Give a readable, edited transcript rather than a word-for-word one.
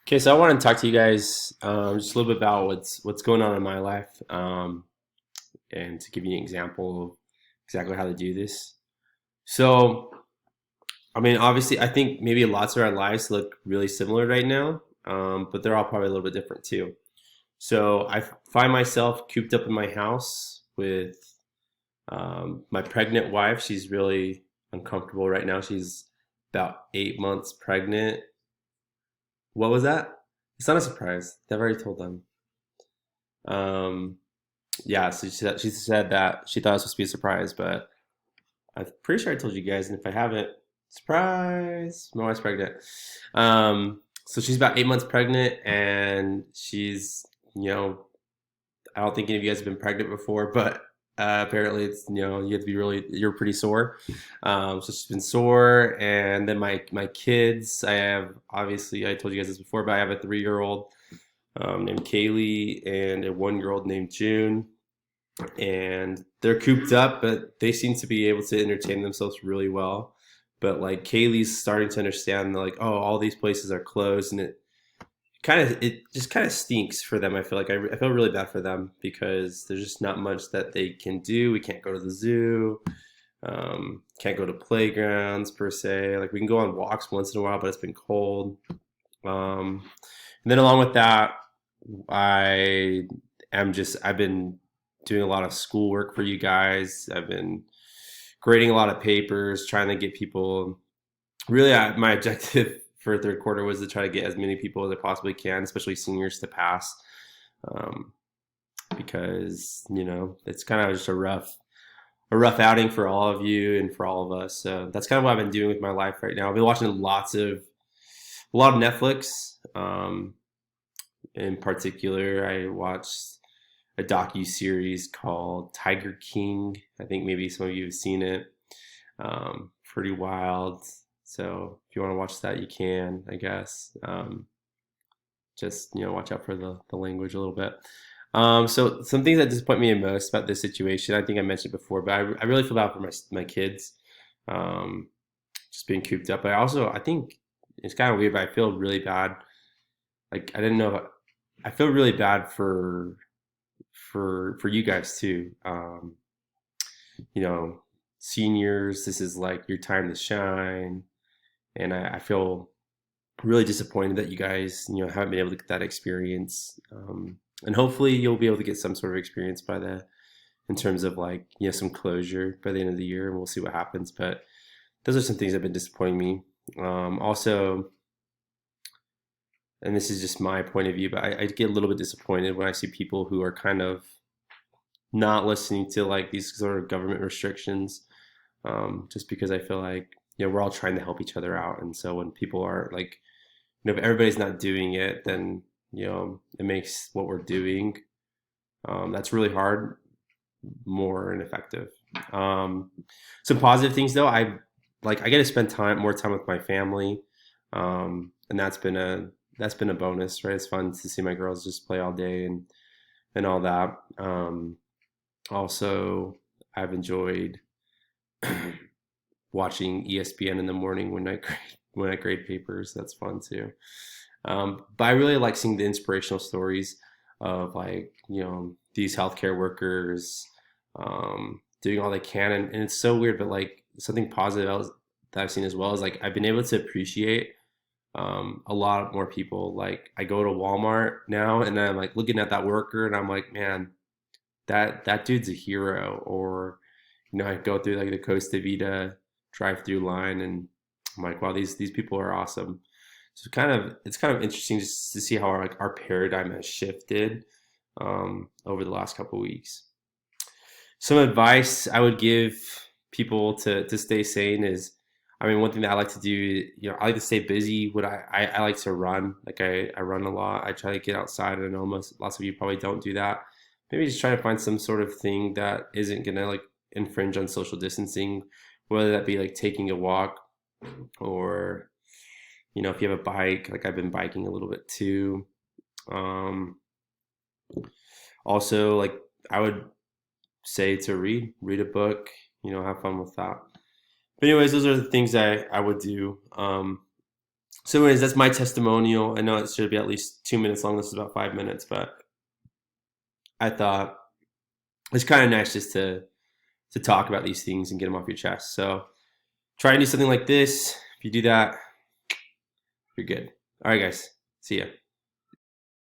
Okay, so I want to talk to you guys just a little bit about what's going on in my life, and to give you an example of exactly how to do this. So, I mean, obviously, I think maybe lots of our lives look really similar right now, but they're all probably a little bit different too. So, I find myself cooped up in my house with my pregnant wife. She's really uncomfortable right now. She's about 8 months pregnant. What was that? It's not a surprise. I've already told them. Um, yeah, so she said that she thought it was supposed to be a surprise, but I'm pretty sure I told you guys, and if I haven't, surprise, my wife's pregnant. So she's about 8 months pregnant, and she's, you know, I don't think any of you guys have been pregnant before, but apparently it's, you have to be really, you're pretty sore. So she's been sore, and then my kids, I have, obviously I told you guys this before, but I have a 3-year old named Kaylee and a 1-year old named June, and they're cooped up, but they seem to be able to entertain themselves really well. But like Kaylee's starting to understand, like, oh, all these places are closed, and it just kind of stinks for them. I feel like I feel really bad for them because there's just not much that they can do. We can't go to the zoo, can't go to playgrounds per se. Like we can go on walks once in a while, but it's been cold. And then along with that, I've been doing a lot of schoolwork for you guys. I've been grading a lot of papers, trying to get people. Really, my objective for third quarter was to try to get as many people as I possibly can, especially seniors, to pass, um, because it's kind of just a rough outing for all of you and for all of us. So that's kind of what I've been doing with my life right now. I've been watching a lot of Netflix. In particular, I watched a docu series called Tiger King. I think maybe some of you have seen it. Pretty wild. So if you want to watch that, you can, I guess. Just watch out for the language a little bit. So some things that disappoint me the most about this situation, I think I mentioned before, but I really feel bad for my kids, um, just being cooped up. But I think it's kind of weird, but I feel really bad. Like I didn't know. I feel really bad for you guys too. You know, Seniors, this is like your time to shine, and I feel really disappointed that you guys haven't been able to get that experience. And hopefully you'll be able to get some sort of experience by the in terms of like some closure by the end of the year, and we'll see what happens. But those are some things that have been disappointing me. Also, and this is just my point of view, but I get a little bit disappointed when I see people who are kind of not listening to like these sort of government restrictions, just because I feel like we're all trying to help each other out, and so when people are like, if everybody's not doing it, then it makes what we're doing, that's really hard, more ineffective. Some positive things though, I get to spend more time with my family, and that's been a bonus, right? It's fun to see my girls just play all day and all that. Also, I've enjoyed watching ESPN in the morning when I grade papers. That's fun too. But I really like seeing the inspirational stories of like these healthcare workers, doing all they can, and it's so weird, but like something positive that I've seen as well is like I've been able to appreciate a lot more people. Like I go to Walmart now and I'm like looking at that worker and I'm like, man, that dude's a hero. Or I go through like the Costa Vida drive-through line and I'm like, wow, these people are awesome. So it's kind of interesting just to see how our paradigm has shifted over the last couple of weeks. Some advice I would give people to stay sane is, I mean, one thing that I like to do, I like to stay busy. I like to run. Like I run a lot. I try to get outside. I know lots of you probably don't do that. Maybe just try to find some sort of thing that isn't gonna like infringe on social distancing, whether that be like taking a walk, or if you have a bike, like I've been biking a little bit too. Um, Also, like I would say to read a book, have fun with that. But anyways, those are the things I would do. So anyways, that's my testimonial. I know it should be at least 2 minutes long. This is about 5 minutes, but I thought it's kind of nice just to talk about these things and get them off your chest. So try and do something like this. If you do that, you're good. All right, guys. See ya.